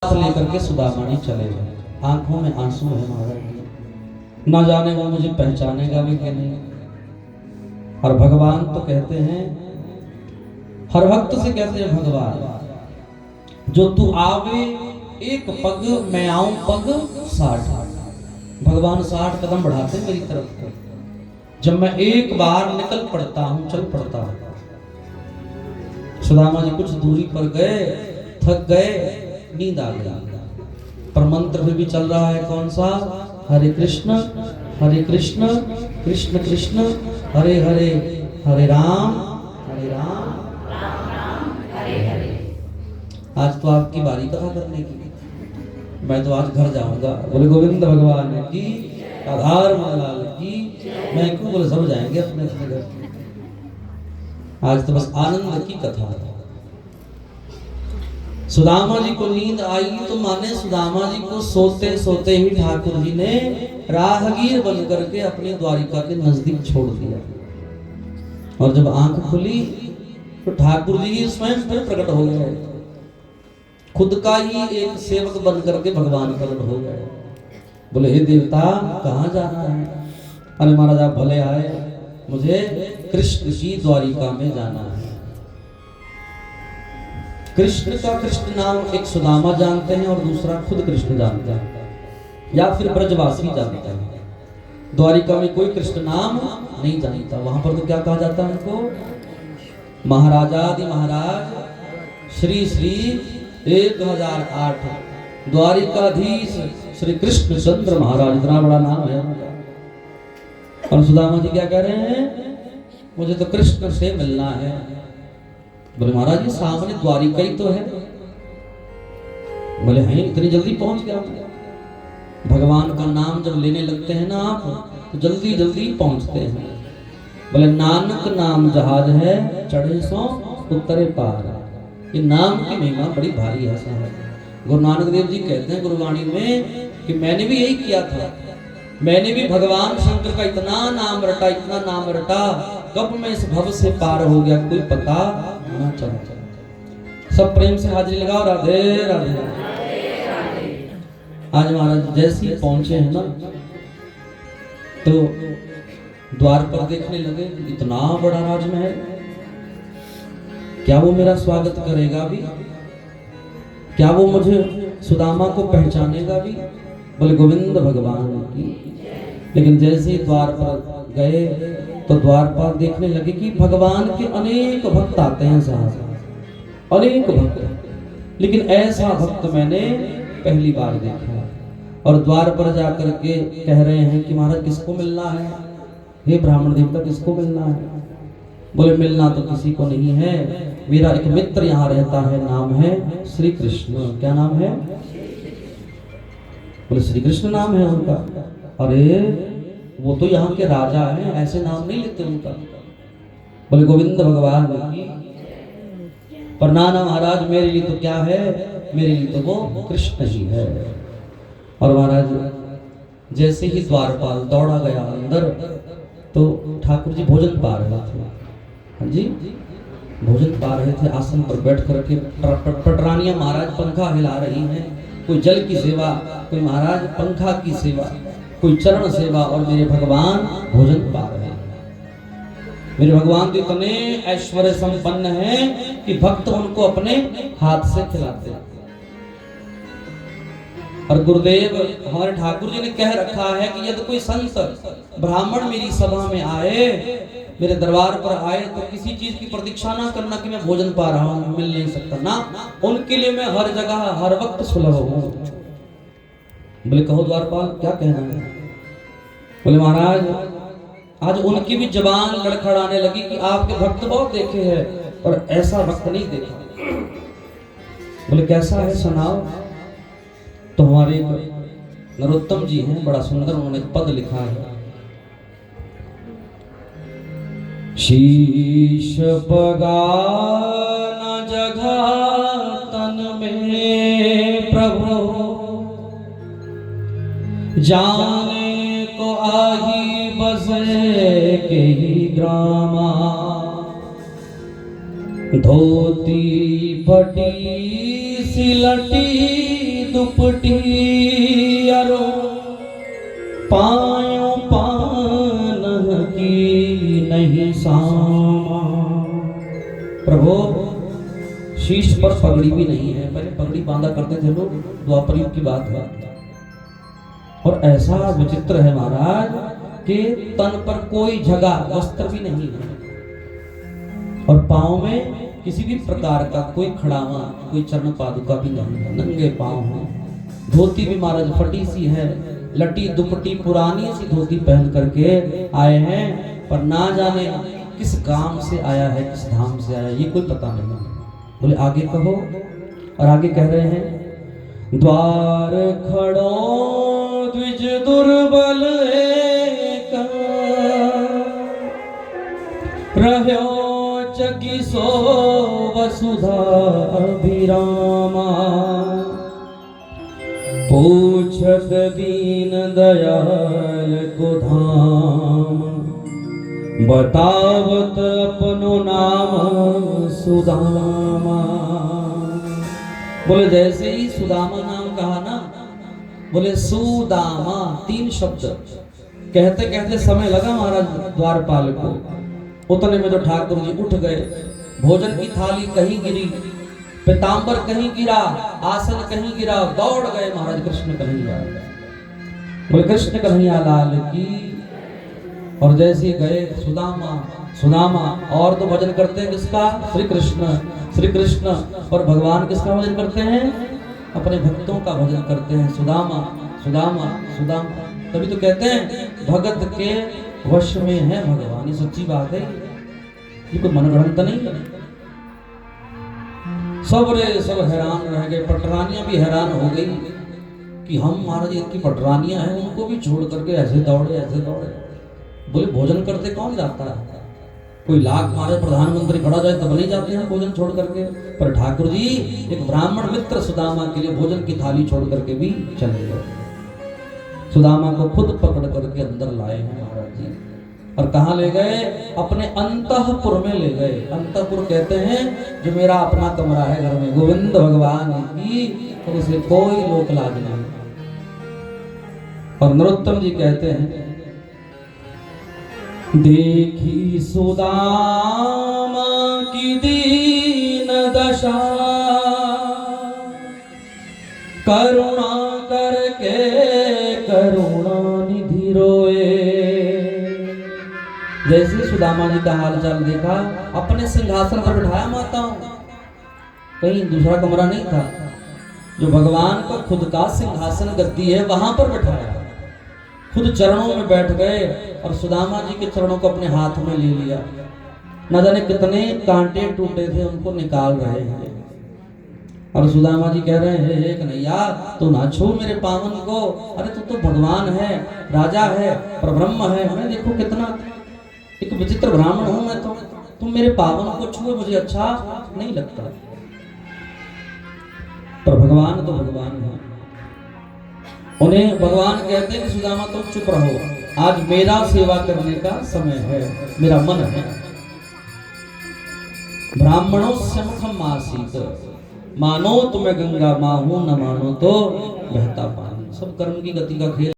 लेकर के सुदामा जी चले गए। आंखों में आंसू है महाराज, ना जाने वो मुझे पहचानेगा भी कि नहीं। और भगवान तो कहते हैं, हर भक्त से कहते हैं भगवान जो तू आवे एक पग मैं आऊं पग 60। भगवान 60 कदम बढ़ाते मेरी तरफ को, जब मैं एक बार निकल पड़ता हूं, चल पड़ता हूं। सुदामा जी कुछ दूरी पर गए, थक गए, नींद आ गई। पर मंत्र भी चल रहा है कौन सा? हरे कृष्ण कृष्ण कृष्ण हरे हरे, हरे राम राम राम हरे हरे। आज तो आपकी बारी कथा करने की, मैं तो आज घर जाऊंगा। बोले गोविंद भगवान की, आधार लाल की, मैं क्यों? बोले सब जाएंगे अपने अपने घर। आज तो बस आनंद की कथा है। सुदामा जी को नींद आई तो माने सुदामा जी को सोते सोते ही ठाकुर जी ने राहगीर बन करके अपनी द्वारिका के नजदीक छोड़ दिया। और जब आंख खुली तो ठाकुर जी स्वयं फिर प्रकट हो गए, खुद का ही एक सेवक बन करके भगवान प्रकट हो गए। बोले हे देवता कहाँ जाना है? अरे महाराज आप भले आए, मुझे कृष्ण की द्वारिका में जाना है। कृष्ण का कृष्ण नाम एक सुदामा जानते हैं और दूसरा खुद कृष्ण जानते हैं, या फिर ब्रजवासी जानते हैं। द्वारिका में कोई कृष्ण नाम नहीं जानता। वहां पर तो क्या कहा जाता है उनको? महाराजादि महाराज श्री श्री 1008 द्वारिकाधीश श्री कृष्ण चंद्र महाराज। इतना बड़ा नाम है। और सुदामा जी क्या कह रहे हैं? मुझे तो कृष्ण से मिलना है। बोले महाराज जी सामने द्वारिका ही तो है। बोले हैं, इतनी जल्दी पहुंच गया? भगवान का नाम जब लेने लगते हैं ना आप, तो जल्दी जल्दी पहुंचते हैं। बोले नानक नाम जहाज है, चढ़े सो उतरे पार। ये नाम की महिमा बड़ी भारी है साहब। गुरु नानक देव जी कहते हैं गुरुवाणी में कि मैंने भी यही किया था। मैंने भी भगवान शंकर का इतना नाम रटा, इतना नाम रटा, कब मैं इस भव से पार हो गया कोई पता ना चला। सब प्रेम से हाजिरी लगाओ, राधे राधे। आज महाराज जैसे ही पहुंचे हैं ना, तो द्वार पर देखने लगे, इतना बड़ा राजमहल, क्या वो मेरा स्वागत करेगा भी? क्या वो मुझे सुदामा को पहचानेगा भी? बोले गोविंद भगवान की। लेकिन जैसे ही द्वार पर गए तो द्वार पर देखने लगे कि भगवान के अनेक भक्त आते हैं साहब, अनेक भक्त। लेकिन ऐसा भक्त मैंने पहली बार देखा। और द्वार पर जाकर के कह रहे हैं कि महाराज किसको मिलना है? हे ब्राह्मण देवता किसको मिलना है? बोले मिलना तो किसी को नहीं है, मेरा एक मित्र यहाँ रहता है, नाम है श्री कृष्ण। क्या नाम है? बोले श्री कृष्ण नाम है उनका। अरे वो तो यहाँ के राजा हैं, ऐसे नाम नहीं लेते उनका। बोले गोविंद भगवान की। पर नाना महाराज मेरे लिए तो क्या है, मेरे लिए तो वो कृष्ण ही है। और महाराज जैसे ही द्वारपाल दौड़ा गया अंदर, तो ठाकुर जी भोजन पा रहे थे। हाँ जी भोजन पा रहे थे, आसन पर बैठ करके। पटरानियां महाराज पंखा हिला रही हैं, कोई जल की सेवा, कोई महाराज पंखा की सेवा, कोई चरण सेवा, और मेरे भगवान भोजन पा रहे हैं। मेरे भगवान तो इतने ऐश्वर्य संपन्न हैं कि भक्त उनको अपने हाथ से खिलाते हैं। और गुरुदेव हमारे ठाकुर जी ने कह रखा है कि यदि कोई संत ब्राह्मण मेरी सभा में आए, मेरे दरबार पर आए, तो किसी चीज की प्रतीक्षा ना करना कि मैं भोजन पा रहा हूं, मिल नहीं सकता ना। उनके लिए मैं हर जगह हर वक्त सुलभ हूं। बोले कहो द्वारपाल क्या कहना है? बोले महाराज आज उनकी भी जबान लड़खड़ाने लगी कि आपके भक्त बहुत देखे हैं पर ऐसा भक्त नहीं देखा। बोले कैसा है सुनाओ। तो हमारे नरोत्तम जी हैं, बड़ा सुंदर उन्होंने पद लिखा है। शीश पगा न जगह तन में प्रभु, जाने को आही बसे के ही ग्रामा। धोती फटी सिलटी दुपटी अरो पायो पान की नहीं सामा। प्रभु शीश पर पगड़ी भी नहीं है, पहले पगड़ी बांधा करते थे लोग, द्वापर युग की बात है। और ऐसा विचित्र है महाराज कि तन पर कोई जगह वस्त्र भी नहीं है और पांव में किसी भी प्रकार का कोई खड़ावा, कोई चरण पादुका भी नहीं है, नंगे पांव हैं। धोती भी महाराज फटी सी है, लटी दुपट्टी पुरानी सी धोती पहन करके आए हैं, पर ना जाने किस गांव से आया है, किस धाम से आया है, ये कोई पता नहीं। बोले आगे कहो, और आगे कह रहे हैं द्वार खड़ो द्विज दुर्बल एक रह्यो जगी सो वसुधा अभिरामा। पूछत दीन दयाल को धाम बतावत अपनो नाम सुदामा। बोले जैसे ही सुदामा नाम कहा ना, बोले सुदामा, 3 शब्द कहते कहते समय लगा महाराज द्वारपाल को। उतने में तो ठाकुर जी उठ गए, भोजन की थाली कहीं गिरी, पीतांबर कहीं गिरा, आसन कहीं गिरा, दौड़ गए महाराज कृष्ण कन्हैया। बोले कृष्ण कन्हैया लाल की। और जैसे ही गए सुदामा सुदामा, और तो भजन करते हैं किसका? श्री कृष्ण श्री कृष्ण। और भगवान किसका भजन करते हैं? अपने भक्तों का भजन करते हैं, सुदामा सुदामा सुदामा। तभी तो कहते हैं भगत के वश में है भगवान। ये सच्ची बात है, ये कोई मनगढ़ंत नहीं है। सब हैरान रह गए, पटरानियां भी हैरान हो गई कि हम महाराज इनकी पटरानियां हैं, उनको भी छोड़ करके ऐसे दौड़े ऐसे दौड़े। बोले भोजन करते कौन जाता है? कोई लाख महाराज प्रधानमंत्री खड़ा जाए तब नहीं जाते हैं भोजन छोड़ करके, पर ठाकुर जी एक ब्राह्मण मित्र सुदामा के लिए भोजन की थाली छोड़ करके भी चले गए। सुदामा को खुद पकड़ करके अंदर लाए हैं महाराज जी। और कहाँ ले गए? अपने अंतःपुर में ले गए। अंतःपुर कहते हैं जो मेरा अपना कमरा है घर में, गोविंद भगवान की, तो उसे कोई लोक लाज नहीं। और नरोत्तम जी कहते हैं देखी सुदामा की दीन दशा करुणा करके करुणा निधि रोए। जैसे सुदामा जी का हाल चाल देखा, अपने सिंहासन पर बिठाया माताओं, कहीं दूसरा कमरा नहीं था, जो भगवान का खुद का सिंहासन गद्दी है वहां पर बिठाया, खुद चरणों में बैठ गए और सुदामा जी के चरणों को अपने हाथ में ले लिया। न जाने कितने कांटे टूटे थे उनको निकाल रहे हैं। और सुदामा जी कह रहे हैं हे कन्हैया तू ना छू मेरे पावन को, अरे तू तो भगवान है, राजा है, परब्रह्म है, मैं देखो कितना एक विचित्र ब्राह्मण हूं मैं, तो तुम मेरे पावन को छुए मुझे अच्छा नहीं लगता। पर भगवान तो भगवान है, उन्हें भगवान कहते हैं कि सुदामा तुम चुप रहो, आज मेरा सेवा करने का समय है, मेरा मन है। ब्राह्मणों से मुखम आसीत, मानो तुम्हें गंगा माहू, न मानो तो बहता पानी। सब कर्म की गति का खेल।